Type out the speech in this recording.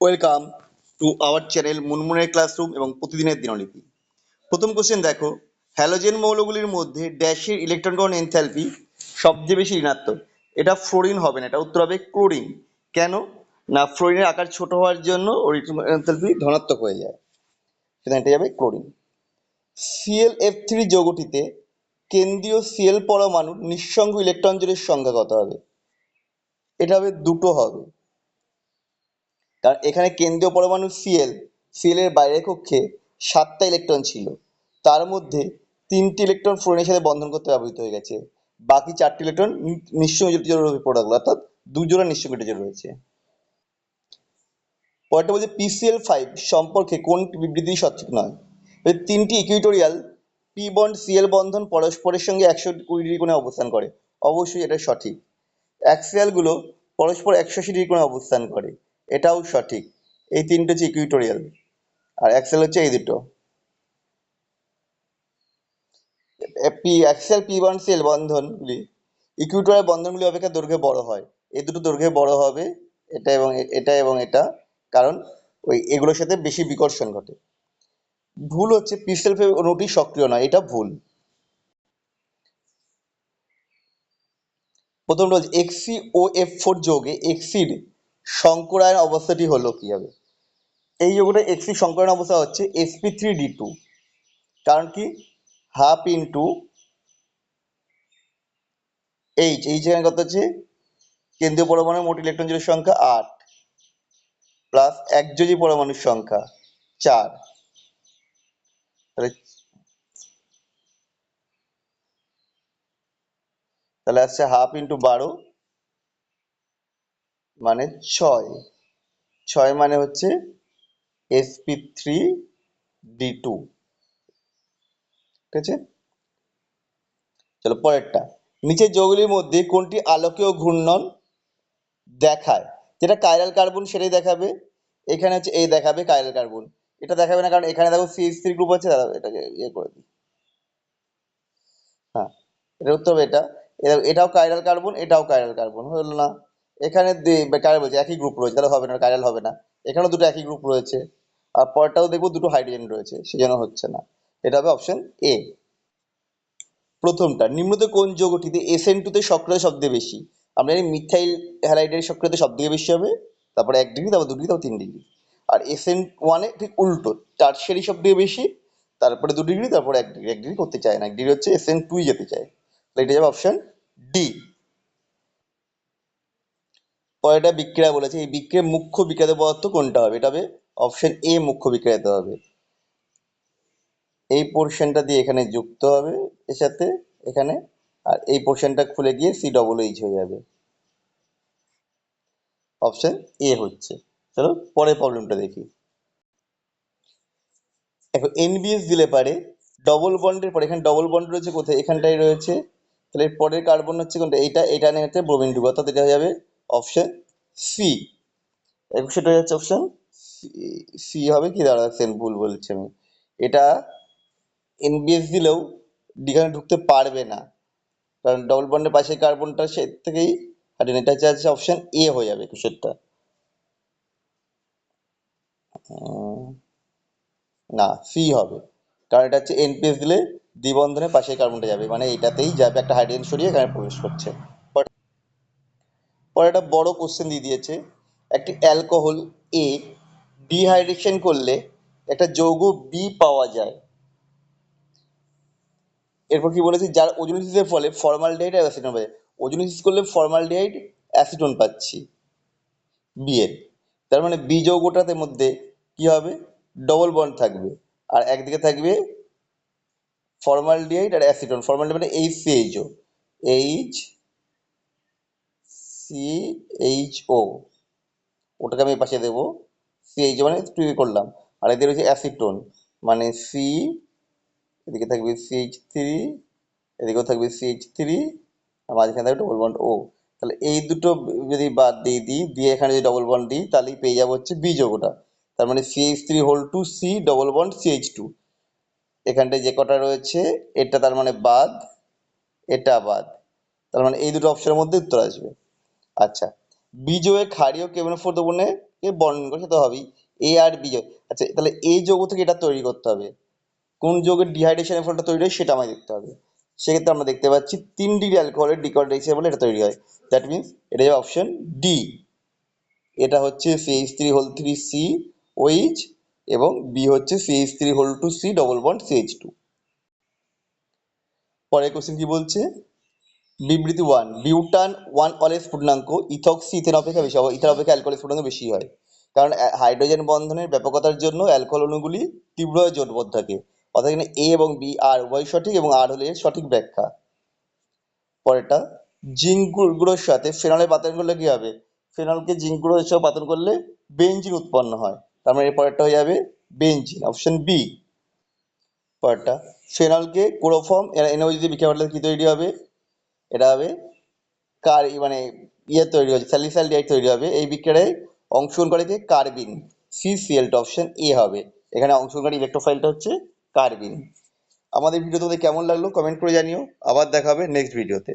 Welcome to our channel মুনমুনের classroom এবং প্রতিদিনের দিনলিপি। প্রথম কোশ্চেন দেখো, হ্যালোজেন মৌলগুলির মধ্যে ড্যাশের ইলেকট্রনগণ এনথ্যালপি সবচেয়ে বেশি ঋণাত্মক। এটা ফ্লোরিন হবে না, এটা উত্তর হবে ক্লোরিন। কেন না, ফ্লোরিনের আকার ছোট হওয়ার জন্য ওর এনথ্যালপি ধনাত্মক হয়ে যায়, সেটা এটা যাবে ক্লোরিন। Cl(F3) যৌগটিতে কেন্দ্রীয় Cl পরমাণুর নিঃসঙ্গ ইলেকট্রন জোড়ের সংখ্যা কত হবে? এটা হবে দুটো হবে, কারণ এখানে কেন্দ্রীয় পরমাণু Cl এর বাইরের কক্ষে 7টা ইলেকট্রন ছিল, তার মধ্যে 3টি ইলেকট্রন ফ্লোরিনের সাথে বন্ধন করতে ব্যবহৃত হয়ে গেছে, বাকি 4টি ইলেকট্রন নিঃসঙ্গ জোড়ে পড়ে গেল, অর্থাৎ দুজোড়া নিঃসঙ্গ জোড় রয়েছে। পরেরটা বলছে PCl5 সম্পর্কে কোনটি বিবৃতি সঠিক নয়? তিনটি ইকুইটোরিয়াল পি বন্ড Cl বন্ধন পরস্পরের সঙ্গে 120° কোণে অবস্থান করে, অবশ্যই এটা সঠিক। অ্যাক্সিয়াল গুলো পরস্পর 180° কোণে অবস্থান করে, এটাও সঠিক। এই তিনটে হচ্ছে ইকুইটোরিয়াল, আর অ্যাক্সিয়াল হচ্ছে এই দুটো। অ্যাক্সিয়াল পি বন্ড Cl বন্ধনগুলি ইকুইটোরিয়াল বন্ধনগুলি অপেক্ষা দৈর্ঘ্যে বড় হয়। এই দুটো দৈর্ঘ্যে বড় হবে, এটা এবং এটা, কারণ ওই এগুলোর সাথে বেশি বিকর্ষণ ঘটে। ভুল হচ্ছে PCl5 অণুটি সক্রিয় নয়, এটা ভুল। প্রথমটা হচ্ছে XeOF4 যৌগে Xeর সংকরায়ন অবস্থাটি হলো কি হবে? এই যৌগটা Xe সংকরায়ন অবস্থা হচ্ছে sp3d2, কারণ কি হাফ ইন্টু এইচ এখানে কত হচ্ছে, কেন্দ্রীয় পরমাণুর মোট ইলেকট্রন জোড়ের সংখ্যা 8 প্লাস একযোজী পরমাণুর সংখ্যা 4, তাহলে তাহলে আসছে হাফ ইন্টু 12 মানে 6 মানে হচ্ছে sp3d2। ঠিক আছে, চলো পরেরটা। নিচের যৌগগুলির মধ্যে কোনটি আলোকীয় ঘূর্ণন দেখায়? যেটা কাইরাল কার্বন সেটাই দেখাবে, এখানে হচ্ছে এই দেখাবে কাইরাল কার্বন, এটা দেখাবে না, কারণ এখানে দেখো CH3 গ্রুপ আছে, দাঁড়াও এটাকে ইয়ে করে দিই। হ্যাঁ, এটা উত্তর হবে এটা। এটাও কাইরাল কার্বন, এটাও কাইরাল কার্বন, হলো না? এখানে কাইরাল বলছে একই গ্রুপ রয়েছে, তাহলে হবে না, কাইরাল হবে না। এখানেও দুটো একই গ্রুপ রয়েছে, আর পরটাও দেখবো দুটো হাইড্রোজেন রয়েছে, সেজন্য হচ্ছে না। এটা হবে অপশন এ। প্রথমটা, নিম্নতে কোন যৌগটিতে SN2 তে সক্রিয়তা সবচেয়ে বেশি? আমরা জানি মিথাইল হ্যালাইডের সক্রিয়তা সব থেকে বেশি হবে, তারপরে 1°, তারপর 2°, তারপর 3°। আর SN1 এ ঠিক উল্টো, টারশিয়ারি সব থেকে বেশি, তারপরে 2°, তারপরে 1°। 1° করতে চায় না, 1° হচ্ছে SN2 যেতে চায়, তাহলে এটা যাবে অপশন ডি। পরেরটা বিক্রিয়া বলেছে, এই বিক্রিয়ার মুখ্য বিক্রিয়াত পদার্থ কোনটা হবে? এটা হবে অপশন এ, মুখ্য বিক্রিয়াত হবে। এই পোর্শনটা দিয়ে এখানে যুক্ত হবে এর সাথে এখানে, আর এই পোর্শনটা খুলে গিয়ে COOH হয়ে যাবে, অপশন এ হচ্ছে। চলো পরের প্রবলেমটা দেখি। দেখো NBS দিলে পারে ডবল বন্ডের পরে, এখানে ডবল বন্ড রয়েছে কোথায়? এখানটাই রয়েছে, তাহলে এর পরের কার্বন হচ্ছে কোনটা? এটা নিয়ে হচ্ছে ব্রোমিন গ্রুপ, অর্থাৎ এটা হয়ে যাবে অপশন সি। সেটা হচ্ছে অপশন সি হবে কি, দাঁড়াচ্ছেন ভুল বলছি আমি, এটা NBS দিলেও এখানে ঢুকতে পারবে না, কারণ ডবল বন্ডের পাশে কার্বনটা সে থেকেই হাইড্রোজেন, এটা হচ্ছে অপশন এ হয়ে যাবে কুশেরটা। না, সি হবে, কারণ এটা হচ্ছে NPS দিলে দ্বিবন্ধনের পাশে কার্বনটা যাবে, মানে এটাতেই যাবে, একটা হাইড্রোজেন সরিয়ে এখানে প্রবেশ করছে। পরে একটা বড় কোশ্চেন দিয়ে দিয়েছে, একটি অ্যালকোহল এ ডিহাইড্রেশন করলে একটা যৌগ বি পাওয়া যায়। এরপর কি বলেছে, যার ওজোনোসিসের ফলে ফর্মালডিহাইড আর অ্যাসিটোন পাওয়া যায়। ওজোনোসিস করলে ফর্মালডিহাইড অ্যাসিটোন পাচ্ছি বি এর, তার মানে বি যৌগটাতে মধ্যে কি হবে? ডবল বন্ড থাকবে, আর একদিকে থাকবে ফর্মালডিহাইড আর অ্যাসিটোন। ফর্মালডিহাইড মানে HCHO, HCHO, ওটাকে আমি পাশে দেবো, CHO মানে তৈরি করলাম, আর এদের হচ্ছে অ্যাসিটোন মানে সি, এদিকে থাকবে CH3, এদিকেও থাকবে CH3, আর মাঝখানে থাকবে ডবল বন্ড ও। তাহলে এই দুটো যদি বাদ দিয়ে দিই, দিয়ে এখানে যদি ডবল বন্ড দিই, তাহলেই পেয়ে যাবো হচ্ছে বি যৌগটা, তার মানে CH3 C double bond CH2। এখানটায় যে কটা রয়েছে এটা তার মানে বাদ, এটা বাদ, তার মানে এই দুটো অপশনের মধ্যে উত্তর আসবে। আচ্ছা, বি যৌগে ক্ষারীয় কেবল দ্রবণে কে বর্ণন করে সে তো হবেই। এ আর বি, আচ্ছা তাহলে এই যৌগ থেকে এটা তৈরি করতে হবে, কোন যৌগের ডিহাইড্রেশনের ফলটা তৈরি হয় সেটা আমায় দেখতে হবে। সেক্ষেত্রে আমরা দেখতে পাচ্ছি 3 ডিগ্রি অ্যালকোহলের ডিকোয়াডাইসে বলে এটা তৈরি হয়। দ্যাট মিনস এটা হবে অপশন ডি। এটা হচ্ছে CH3 OH এবং বি হচ্ছে CH3 ডবল বন্ড CH2। পরের কোশ্চেন কি বলছে, বিবৃতি 1, বিউটান 1 পূর্ণাঙ্ক ইথক্সি ইথেন অপেক্ষা বেশি হবে, ইথার অপেক্ষা অ্যালকোহলের পূর্ণাঙ্ক বেশি হয়, কারণ হাইড্রোজেন বন্ধনের ব্যাপকতার জন্য অ্যালকোহল অণুগুলি তীব্রভাবে জোটবদ্ধ থাকে। অর্থাৎ এখানে এ এবং বি আর উভয় সঠিক এবং আর হলে এর সঠিক ব্যাখ্যা। পরেরটা, জিঙ্ক গুঁড়োর সাথে ফেনলের পাতন করলে কি হবে, ফেনলকে জিঙ্ক গুঁড়োর সাথে পাতন করলে বেঞ্জিন উৎপন্ন হয়, তার মানে এর পরেরটা হয়ে যাবে বেঞ্জিন, অপশন বি। পরেরটা, ফেনলকে ক্লোরোফর্ম NaOH দিয়ে বিক্রিয়া করলে কি তৈরি হবে, এটা হবে মানে তৈরি হচ্ছে স্যালিসাইলডিহাইড তৈরি হবে, এই বিক্রিয়ায় অংশগ্রহণ করে কি কার্বিন, CCl2, অপশন এ হবে। এখানে অংশগ্রহণকারী ইলেকট্রোফাইলটা হচ্ছে কার্বিন। আমাদের ভিডিও তোমাদের কেমন লাগলো কমেন্ট করে জানিও, আবার দেখা হবে নেক্সট ভিডিওতে।